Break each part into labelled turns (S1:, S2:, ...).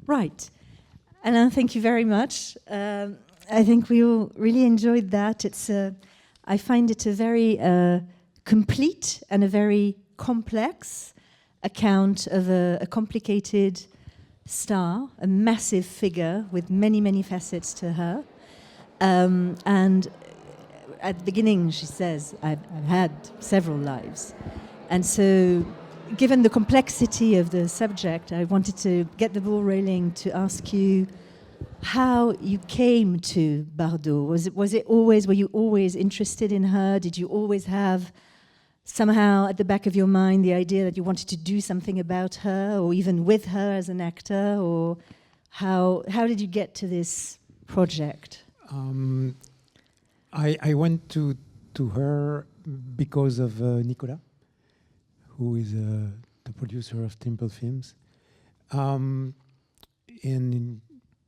S1: Right. Alain, thank you very much. I think we all really enjoyed that. I find it a very complete and a very complex account of a complicated star, a massive figure with many, many facets to her. And at the beginning, she says, I've had several lives. And so, given the complexity of the subject, I wanted to get the ball rolling to ask you how you came to Bardot. Was it always, were you always interested in her? Did you always have somehow at the back of your mind the idea that you wanted to do something about her or even with her as an actor? Or how did you get to this project?
S2: I went to her because of Nicolas, who is the producer of Temple Films. In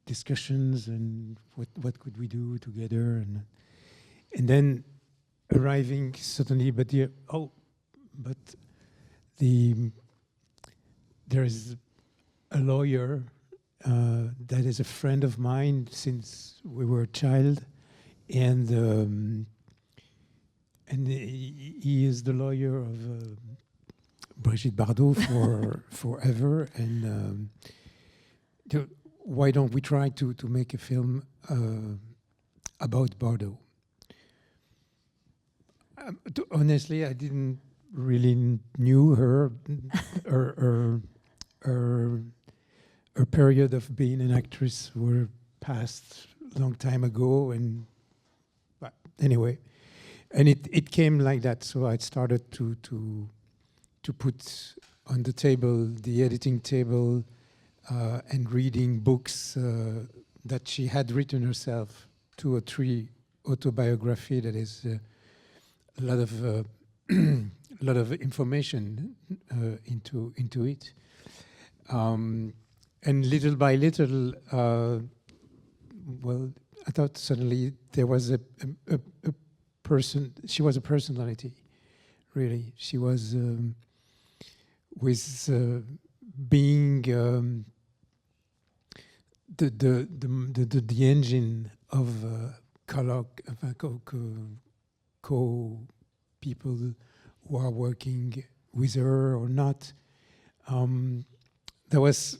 S2: discussions and what could we do together, and then arriving suddenly, there is a lawyer that is a friend of mine since we were a child, and he is the lawyer of Brigitte Bardot for forever, and why don't we try to make a film about Bardot? Honestly, I didn't really knew her her period of being an actress were passed a long time ago, but anyway, and it came like that. So I started to put on the table, the editing table, and reading books that she had written herself, 2 or 3 autobiography that is a lot of information into it, and little by little, I thought suddenly there was a person. She was a personality, really. She was with being the engine of people who are working with her or not. There was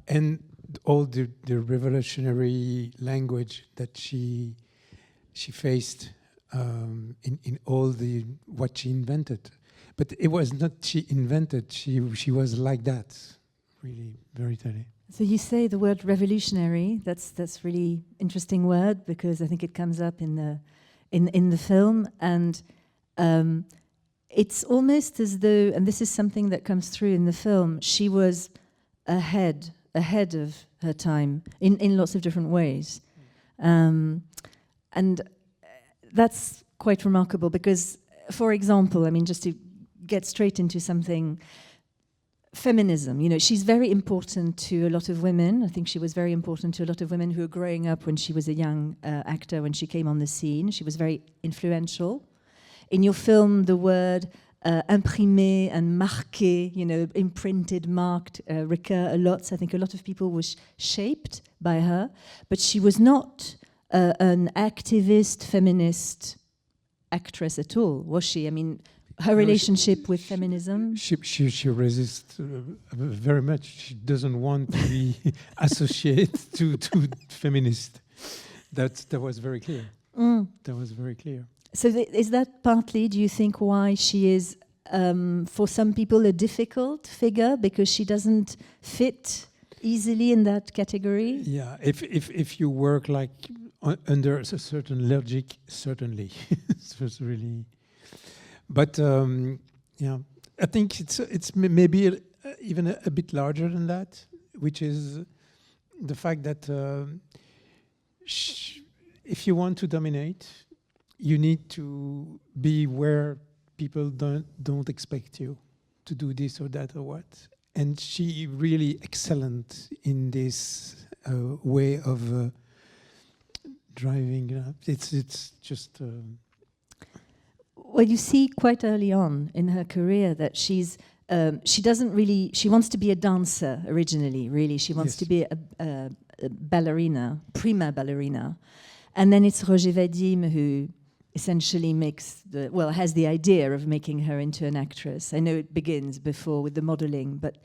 S2: and all the revolutionary language that she faced in all the what she invented. But it was not she invented. She was like that, really very tiny.
S1: So you say the word revolutionary. That's really interesting word because I think it comes up in the film, and it's almost as though, and this is something that comes through in the film, she was ahead of her time in lots of different ways, and that's quite remarkable because, for example, I mean, just to get straight into something. Feminism, she's very important to a lot of women. I think she was very important to a lot of women who were growing up when she was a young actor, when she came on the scene. She was very influential. In your film, the word imprimé and marqué, imprinted, marked, recur a lot. So I think a lot of people were shaped by her. But she was not an activist, feminist actress at all, was she? I mean, her relationship with feminism?
S2: She resists very much. She doesn't want to be associated to feminist. That was very clear. That was very clear.
S1: So is that partly, do you think, why she is, for some people, a difficult figure because she doesn't fit easily in that category?
S2: Yeah, if you work like under a certain logic, certainly, it's really. But I think it's maybe even a bit larger than that, which is the fact that if you want to dominate, you need to be where people don't expect you to do this or that or what. And she really excellent in this way of driving. It's just.
S1: Well, you see quite early on in her career that she's she doesn't really. She wants to be a dancer originally. Really, she wants to be a ballerina, prima ballerina, and then it's Roger Vadim who essentially has the idea of making her into an actress. I know it begins before with the modeling, but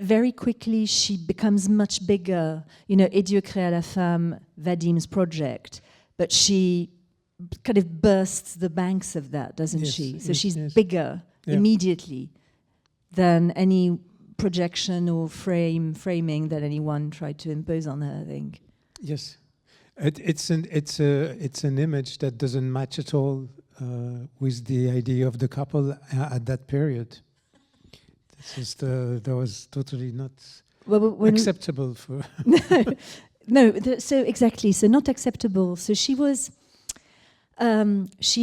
S1: very quickly she becomes much bigger. You know, Et Dieu créa la femme, Vadim's project, but she kind of bursts the banks of that, doesn't she? So she's bigger immediately than any projection or framing that anyone tried to impose on her, I think.
S2: Yes. It's an image that doesn't match at all with the idea of the couple at that period. That was totally not acceptable for.
S1: So exactly, so not acceptable. So she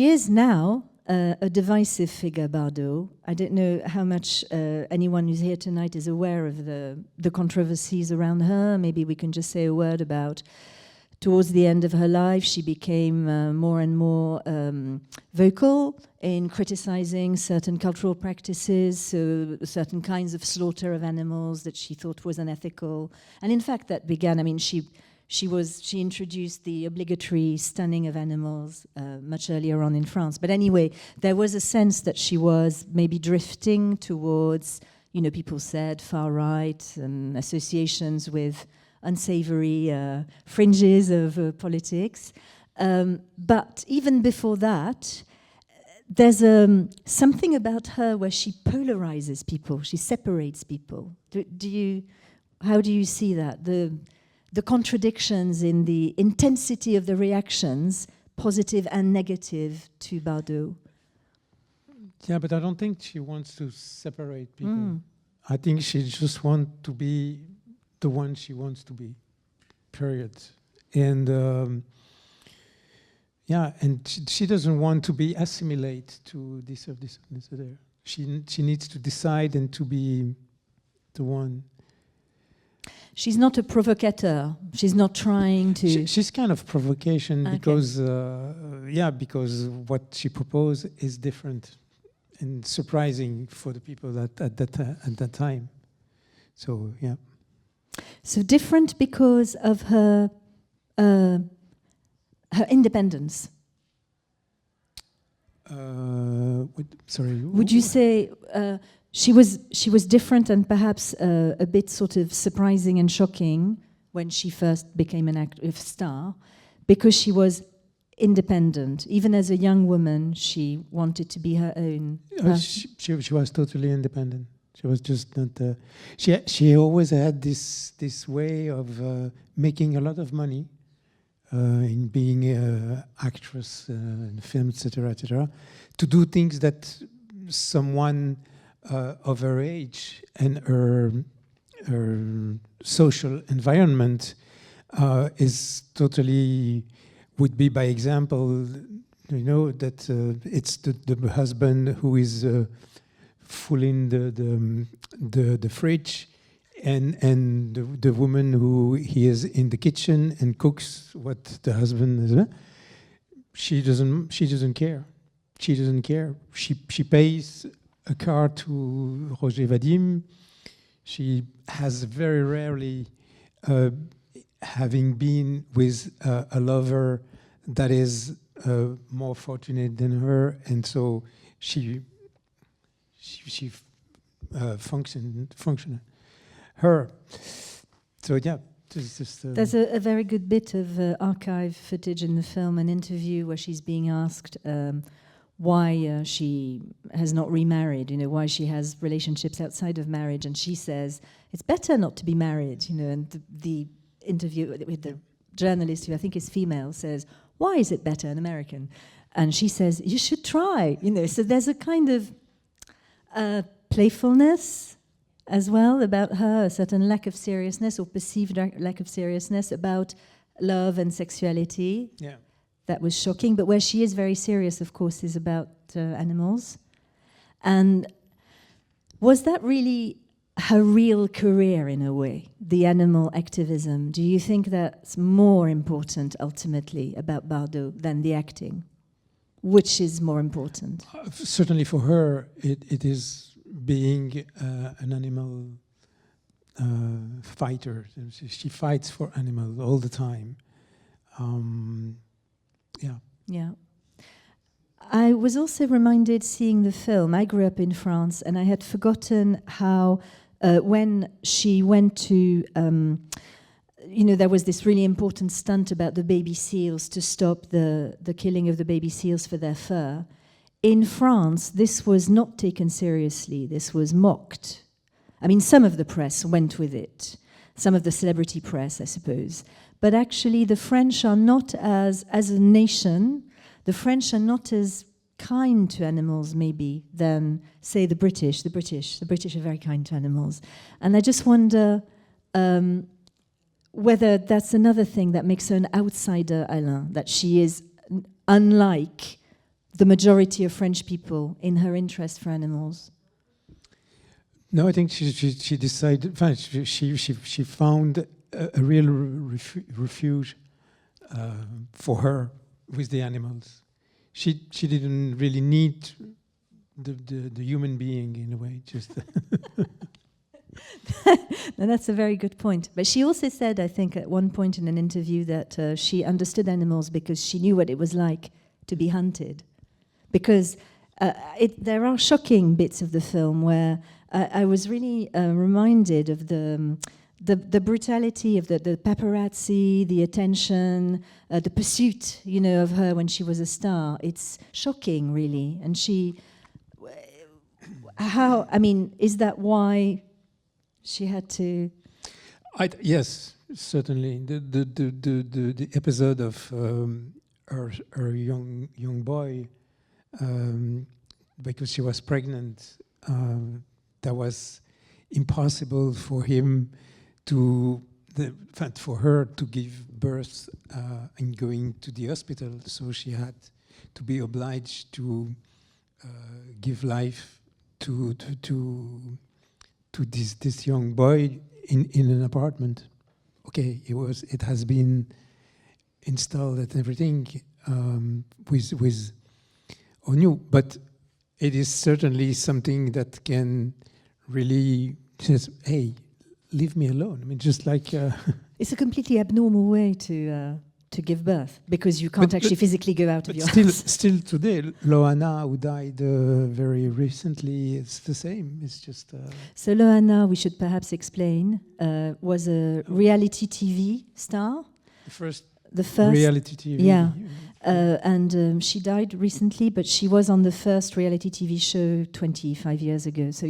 S1: is now a divisive figure, Bardot. I don't know how much anyone who's here tonight is aware of the controversies around her. Maybe we can just say a word about. Towards the end of her life, she became more and more vocal in criticizing certain cultural practices, so certain kinds of slaughter of animals that she thought was unethical. And in fact, that began, I mean, she introduced the obligatory stunning of animals much earlier on in France. But anyway, there was a sense that she was maybe drifting towards, you know, people said far right and associations with unsavory fringes of politics. But even before that, there's something about her where she polarizes people, she separates people. How do you see that? The contradictions in the intensity of the reactions, positive and negative, to Bardot.
S2: Yeah, but I don't think she wants to separate people. I think she just wants to be the one she wants to be, period. And and she doesn't want to be assimilated to this or this or this or there. She needs to decide and to be the one.
S1: She's not a provocateur. She's not trying to.
S2: She's kind of provocation because what she proposed is different and surprising for the people at that time. So yeah.
S1: So different because of her independence. Would you say she was different and perhaps a bit sort of surprising and shocking when she first became an star, because she was independent. Even as a young woman, she wanted to be her own.
S2: She was totally independent. She was just not. She always had this way of making a lot of money in being an actress in film, etc., to do things that someone of her age and her social environment is totally would be by example. You know that it's the husband who is. Filling the fridge, and the woman who he is in the kitchen and cooks what the husband is. She doesn't care. She doesn't care. She pays a car to Roger Vadim. She has very rarely having been with a lover that is more fortunate than her, and so she function her. So yeah,
S1: there's a very good bit of archive footage in the film, an interview where she's being asked why she has not remarried, you know, why she has relationships outside of marriage, and she says it's better not to be married, you know. And the interview with the journalist, who I think is female, says, why is it better, an American? And she says, you should try, you know. So there's a kind of playfulness as well about her, a certain lack of seriousness or perceived lack of seriousness about love and sexuality.
S2: Yeah.
S1: That was shocking. But where she is very serious, of course, is about animals. And was that really her real career in a way, the animal activism? Do you think that's more important ultimately about Bardot than the acting? Which is more important?
S2: Certainly for her, it is being an animal fighter. She fights for animals all the time. Yeah.
S1: Yeah. I was also reminded seeing the film. I grew up in France, and I had forgotten how when she went to, there was this really important stunt about the baby seals to stop the killing of the baby seals for their fur. In France, this was not taken seriously. This was mocked. I mean, some of the press went with it, some of the celebrity press, I suppose. But actually, the French are not as a nation, the French are not as kind to animals, maybe, than, say, the British. The British are very kind to animals. And I just wonder whether that's another thing that makes her an outsider, Alain, that she is unlike the majority of French people in her interest for animals.
S2: No, I think she decided. She found a real refuge for her with the animals. She didn't really need the human being in a way. Just.
S1: No, that's a very good point. But she also said, I think, at one point in an interview that she understood animals because she knew what it was like to be hunted. Because there are shocking bits of the film where I was really reminded of the brutality of the paparazzi, the attention, the pursuit, of her when she was a star. It's shocking, really. And is that why she had to?
S2: Yes, certainly. The episode of her young boy, because she was pregnant, that was impossible for him for her to give birth and going to the hospital. So she had to be obliged to give life to this young boy in an apartment. Okay, it has been installed and everything with new, but it is certainly something that can really says, hey, leave me alone. I mean, just like
S1: it's a completely abnormal way to give birth because you can't actually physically go out of your house.
S2: Still today, Loana, who died very recently, it's the same. It's just.
S1: So Loana, we should perhaps explain, was a reality TV star. The first
S2: reality TV.
S1: Yeah. And she died recently, but she was on the first reality TV show 25 years ago. So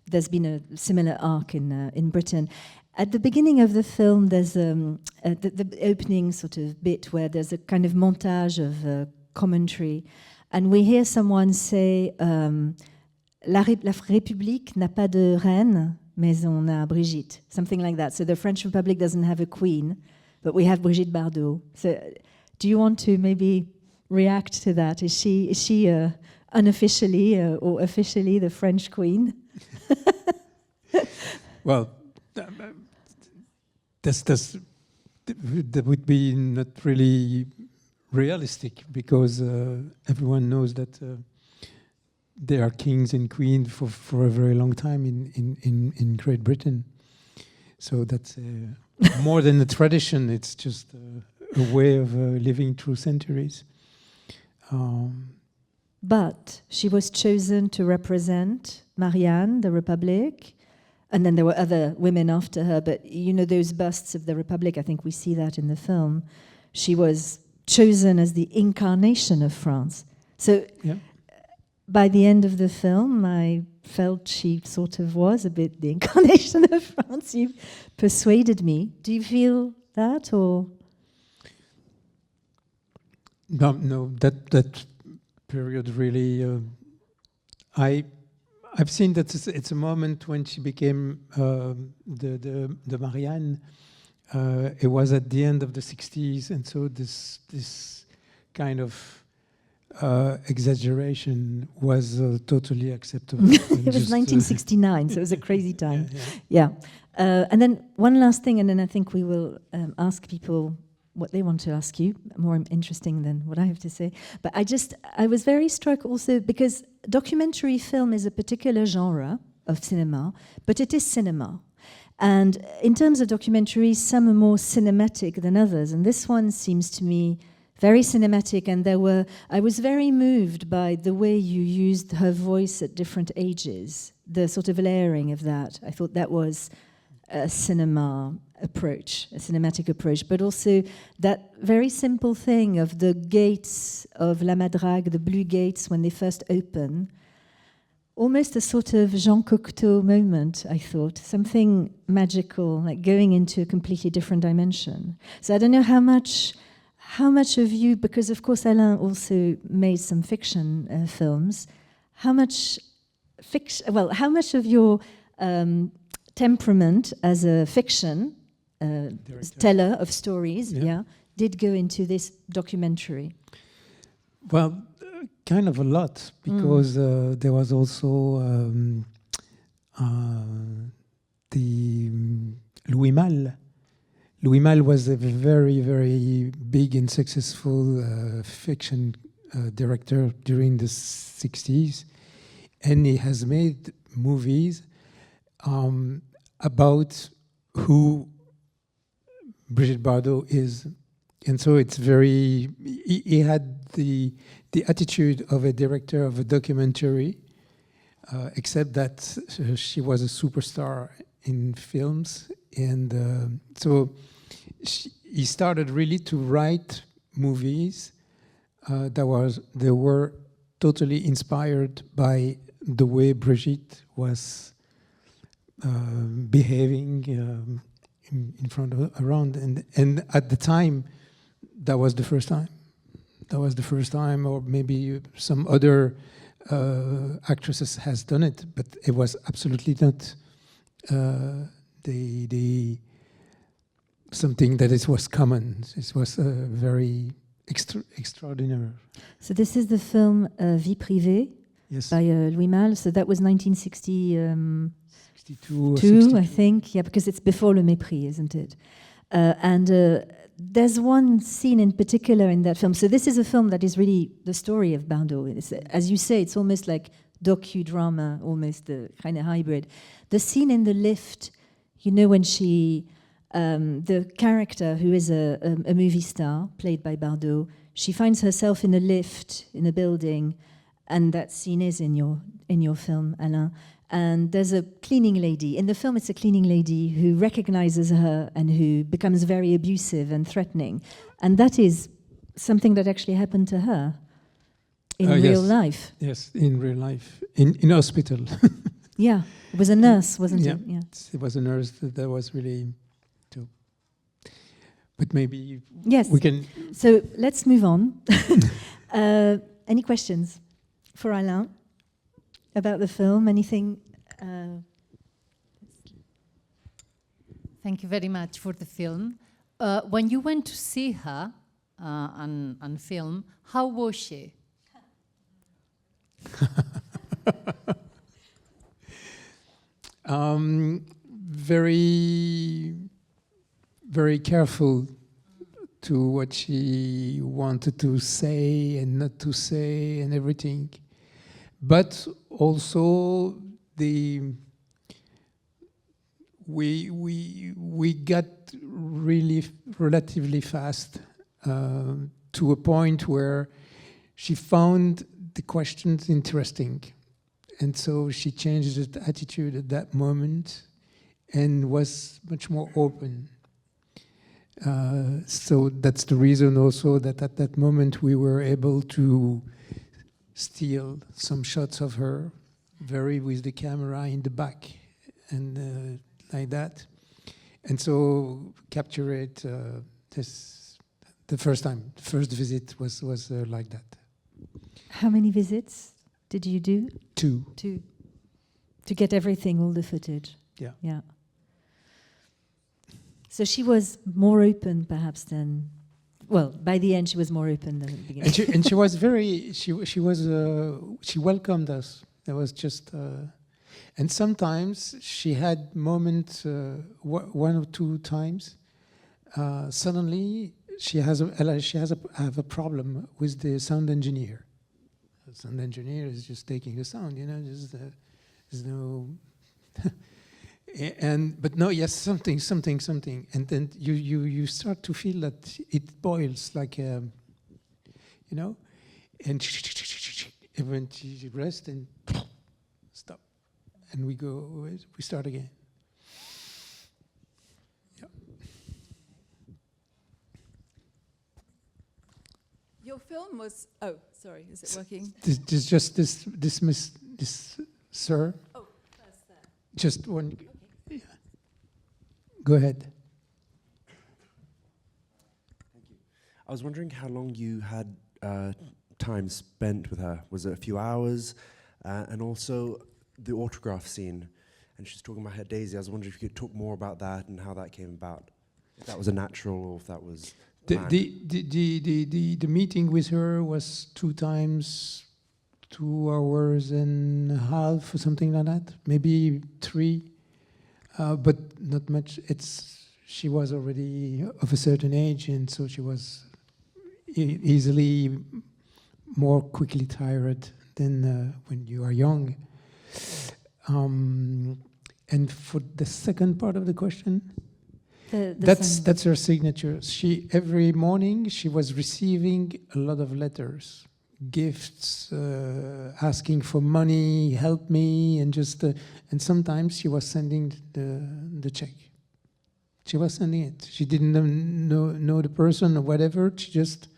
S1: there's been a similar arc in Britain. At the beginning of the film, there's the opening sort of bit where there's a kind of montage of commentary, and we hear someone say, La République n'a pas de reine, mais on a Brigitte, something like that. So the French Republic doesn't have a queen, but we have Brigitte Bardot. So do you want to maybe react to that? Is she unofficially or officially the French queen?
S2: Well, that would be not really realistic because everyone knows that there are kings and queens for a very long time in Great Britain. So that's more than a tradition. It's just a way of living through centuries.
S1: But she was chosen to represent Marianne, the Republic, and then there were other women after her. But those busts of the Republic, I think we see that in the film. She was chosen as the incarnation of France. So by the end of the film, I felt she sort of was a bit the incarnation of France. You persuaded me. Do you feel that, or?
S2: No, that period really. I've seen that it's a moment when she became the Marianne. It was at the end of the 60s, and so this kind of exaggeration was totally acceptable.
S1: It was 1969, so it was a crazy time. Yeah. And then one last thing, and then I think we will ask people what they want to ask you, more interesting than what I have to say. But I was very struck also because documentary film is a particular genre of cinema, but it is cinema. And in terms of documentaries, some are more cinematic than others, and this one seems to me very cinematic, and I was very moved by the way you used her voice at different ages, the sort of layering of that. I thought that was a cinematic approach, but also that very simple thing of the gates of La Madrague, the blue gates when they first open, almost a sort of Jean Cocteau moment, I thought, something magical, like going into a completely different dimension. So I don't know how much of you, because of course Alain also made some fiction films, how much of your temperament as a fiction teller of stories, did go into this documentary?
S2: Well, kind of a lot, because there was also the Louis Malle. Louis Malle was a very, very big and successful fiction director during the 60s, and he has made movies about who Brigitte Bardot is. And so it's very, he had the attitude of a director of a documentary, except that she was a superstar in films. And so he started really to write movies that were totally inspired by the way Brigitte was behaving in front of around. And at the time, that was the first time. That was the first time, or maybe some other actresses has done it, but it was absolutely not something that it was common. It was very extraordinary.
S1: So this is the film Vie privée,
S2: yes,
S1: by Louis Malle. So that was 1962,
S2: 62 or 63.
S1: I think. Yeah, because it's before Le Mépris, isn't it? There's one scene in particular in that film. So this is a film that is really the story of Bardot. As you say, it's almost like docudrama, almost the kind of hybrid. The scene in the lift, you know, when she, the character who is a movie star, played by Bardot, she finds herself in a lift in a building, and that scene is in your film, Alain. And there's a cleaning lady. In the film, it's a cleaning lady who recognizes her and who becomes very abusive and threatening. And that is something that actually happened to her in real life.
S2: Yes, in real life, in hospital.
S1: Yeah, it was a nurse, wasn't it?
S2: Yeah, it was a nurse that was really too. But maybe we can...
S1: So let's move on. Any questions for Alain about the film? Anything?
S3: Thank you very much for the film. When you went to see her on film, how was she?
S2: Very, very careful to what she wanted to say and not to say and everything. But also we got really relatively fast to a point where she found the questions interesting, and so she changed her attitude at that moment and was much more open. So that's the reason also that at that moment we were able to steal some shots of her, very with the camera in the back and like that, and so capture it. The first time, the first visit was like that.
S1: How many visits did you do?
S2: Two.
S1: To get everything, all the footage.
S2: Yeah.
S1: So she was more open, perhaps, than. Well, by the end, she was more open than at the beginning.
S2: And she was very. She welcomed us. There was just. And sometimes she had moments, one or two times. Suddenly, she has have a problem with the sound engineer. The sound engineer is just taking the sound, you know, just there's no. But no, yes, something, and then you start to feel that it boils like you know, and when she rests and stop, and we start again. Yeah.
S4: Your film was. Oh, sorry, is it working?
S2: This sir.
S4: Oh, first there.
S2: Just one.
S4: Okay.
S2: Yeah. Go ahead.
S5: Thank you. I was wondering how long you had time spent with her. Was it a few hours? And also the autograph scene. And she's talking about her Daisy. I was wondering if you could talk more about that and how that came about. If that was a natural or if that was planned.
S2: The meeting with her was 2 times, 2 hours and a half or something like that. Maybe 3. But not much. She was already of a certain age, and so she was easily more quickly tired than when you are young. And for the second part of the question, that's her signature. Every morning she was receiving a lot of letters, gifts, asking for money, help me, and and sometimes she was sending the check. She was sending it. She didn't know the person or whatever. She just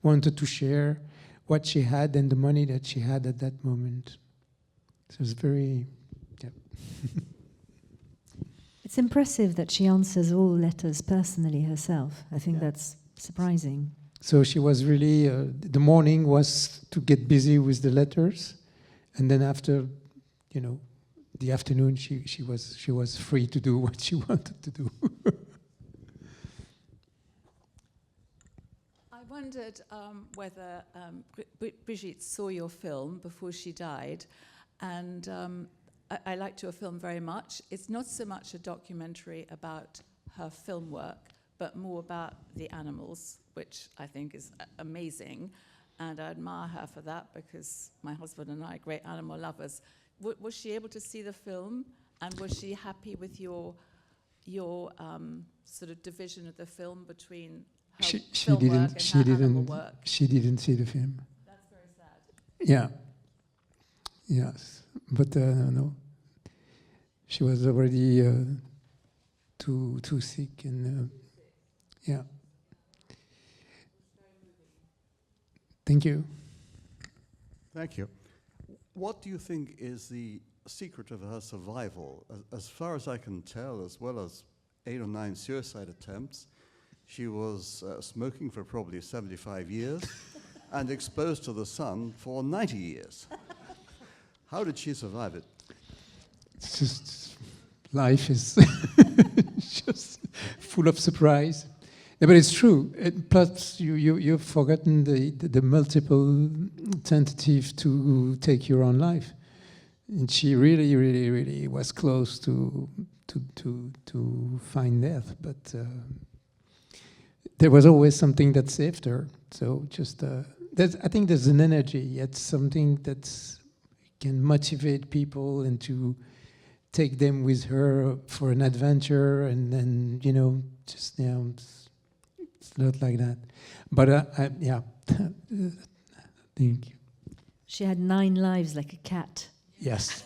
S2: wanted to share what she had and the money that she had at that moment. So it's very, yeah.
S1: It's impressive that she answers all letters personally herself. I think that's surprising.
S2: So she was really, the morning was to get busy with the letters, and then after, you know, the afternoon she was free to do what she wanted to do.
S4: I wondered whether Brigitte saw your film before she died, and I liked your film very much. It's not so much a documentary about her film work, but more about the animals, which I think is amazing, and I admire her for that because my husband and I are great animal lovers. Was she able to see the film, and was she happy with your sort of division of the film between her film work and her animal work?
S2: She didn't see the film.
S4: That's very sad.
S2: Yeah. Yes, but no. She was already too sick, and yeah. Thank you.
S6: Thank you. What do you think is the secret of her survival? As far as I can tell, as well as 8 or 9 suicide attempts, she was smoking for probably 75 years and exposed to the sun for 90 years. How did she survive it?
S2: It's just, life is just full of surprise. Yeah, but it's true. Plus, you've forgotten the multiple tentatives to take your own life, and she really was close to find death. But there was always something that saved her. So just I think there's an energy. It's something that can motivate people and to take them with her for an adventure, and then just it's not like that. But yeah, thank you.
S1: She had 9 lives like a cat.
S2: Yes.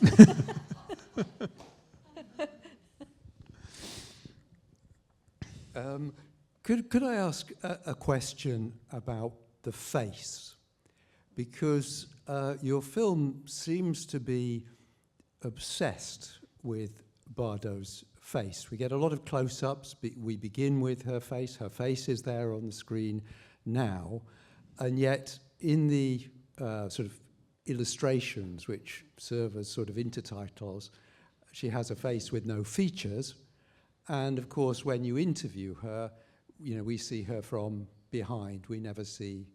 S7: Could I ask a question about the face? Because your film seems to be obsessed with Bardot's face. We get a lot of close-ups. We begin with her face. Her face is there on the screen now. And yet, in the sort of illustrations, which serve as sort of intertitles, she has a face with no features. And of course, when you interview her, we see her from behind. We never see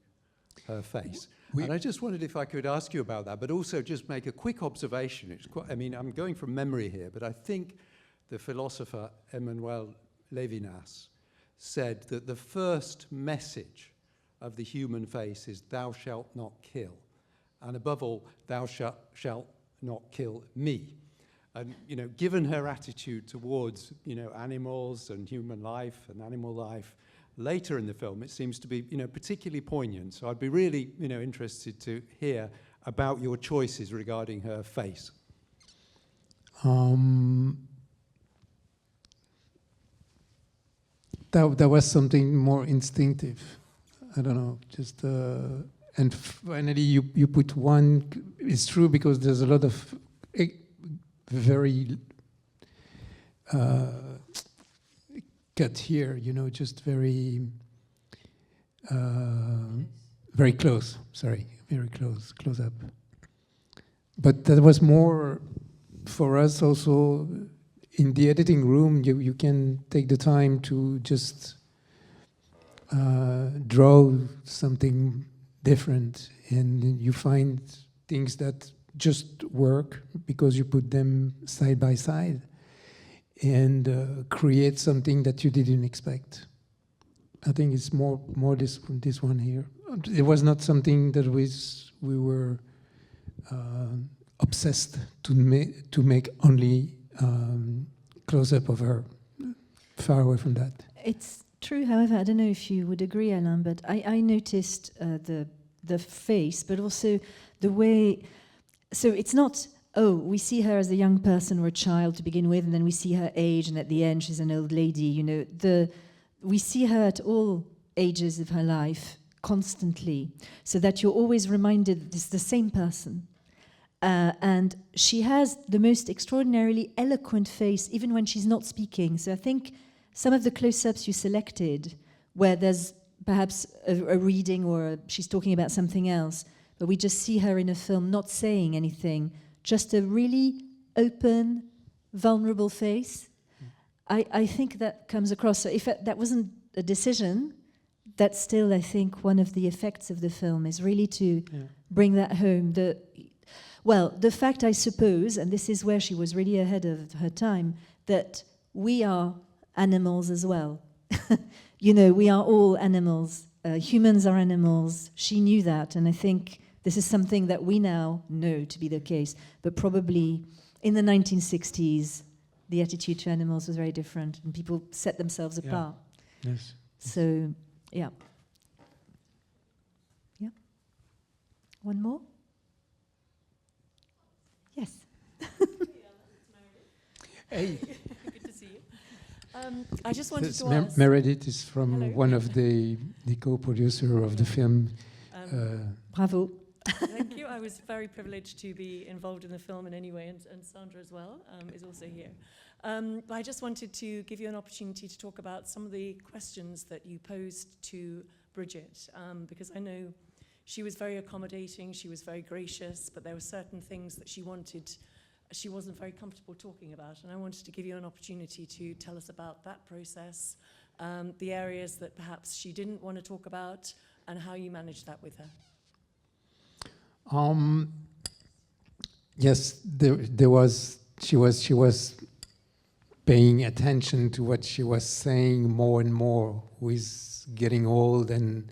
S7: her face. And I just wondered if I could ask you about that, but also just make a quick observation. It's quite, I'm going from memory here, but I think the philosopher Emmanuel Levinas said that the first message of the human face is "thou shalt not kill," and above all, "thou shalt not kill me." And given her attitude towards animals and human life and animal life, later in the film, it seems to be particularly poignant. So I'd be really interested to hear about your choices regarding her face.
S2: That was something more instinctive. I don't know, just and finally you put one. It's true because there's a lot of very cut here, just very very close. Sorry, very close up. But that was more for us also. In the editing room, you can take the time to just draw something different, and you find things that just work because you put them side by side and create something that you didn't expect. I think it's more this one here. It was not something that we were obsessed to make only close-up of her. Far away from that.
S1: It's true, however, I don't know if you would agree, Alain, but I noticed the face, but also the way. So it's not, we see her as a young person or a child to begin with, and then we see her age, and at the end she's an old lady. We see her at all ages of her life constantly, so that you're always reminded that it's the same person. And she has the most extraordinarily eloquent face, even when she's not speaking. So I think some of the close-ups you selected, where there's perhaps a reading or she's talking about something else, but we just see her in a film not saying anything, just a really open, vulnerable face. I think that comes across. So if that wasn't a decision, that's still, I think, one of the effects of the film is really to bring that home. The fact, I suppose, and this is where she was really ahead of her time, that we are animals as well. We are all animals. Humans are animals. She knew that, and I think this is something that we now know to be the case. But probably in the 1960s, the attitude to animals was very different, and people set themselves apart.
S2: Yes.
S1: So, yeah. Yeah. One more? Yes.
S2: Hey.
S8: Good to see you. I just wanted to ask.
S2: Meredith is from
S8: Hello.
S2: one of the co-producer of the film.
S1: Bravo.
S8: Thank you. I was very privileged to be involved in the film in any way, and Sandra as well is also here. But I just wanted to give you an opportunity to talk about some of the questions that you posed to Brigitte, because I know she was very accommodating, she was very gracious, but there were certain things that she wasn't very comfortable talking about, and I wanted to give you an opportunity to tell us about that process, the areas that perhaps she didn't want to talk about, and how you managed that with her.
S2: Yes, she was paying attention to what she was saying more and more with getting old and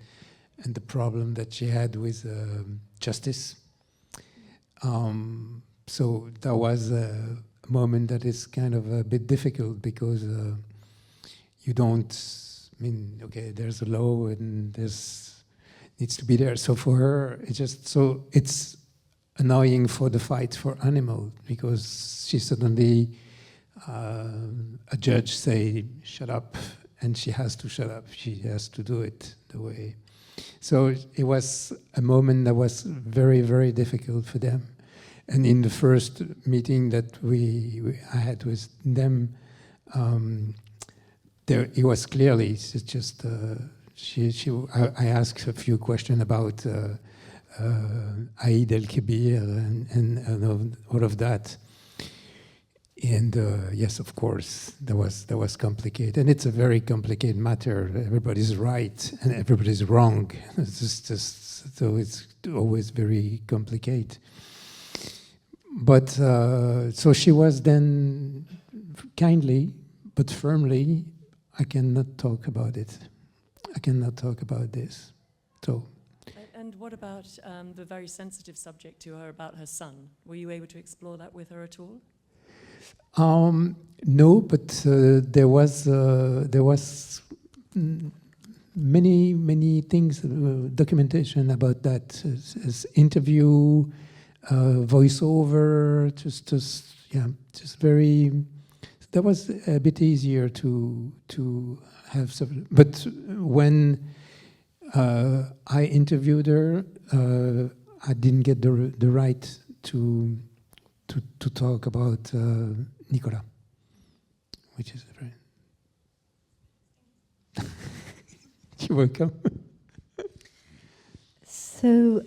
S2: the problem that she had with justice. So that was a moment that is kind of a bit difficult because you don't, there's a law and needs to be there. So for her, it's annoying for the fight for animal because she suddenly, a judge say, shut up, and she has to shut up. She has to do it the way. So it was a moment that was very, very difficult for them. And in the first meeting that I had with them, it was clearly just I asked a few questions about Aïd el-Kibir and all of that. And yes, of course, that was complicated, and it's a very complicated matter. Everybody's right and everybody's wrong. So it's always very complicated. But so she was then kindly but firmly I cannot talk about it. I cannot talk about this. So.
S8: And what about the very sensitive subject to her about her son? Were you able to explore that with her at all?
S2: No, but there was many things, documentation about that, as interview, voiceover, just very. That was a bit easier to have. But when I interviewed her, I didn't get the right to talk about Nicolas, which is very. You're welcome.
S1: So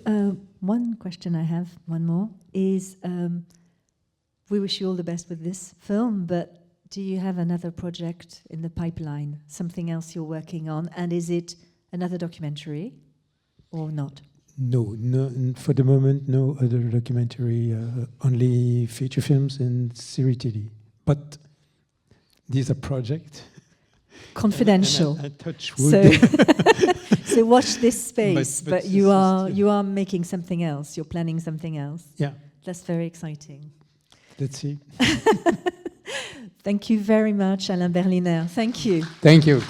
S1: one question I have, one more, is we wish you all the best with this film, but do you have another project in the pipeline, something else you're working on, and is it another documentary or not?
S2: No, for the moment, no other documentary, only feature films and series TV. But these are projects.
S1: Confidential.
S2: And touch wood.
S1: So watch this space,
S2: but
S1: you are making something else, you're planning something else.
S2: Yeah.
S1: That's very exciting.
S2: Let's see.
S1: Thank you very much, Alain Berliner. Thank you.
S2: Thank you.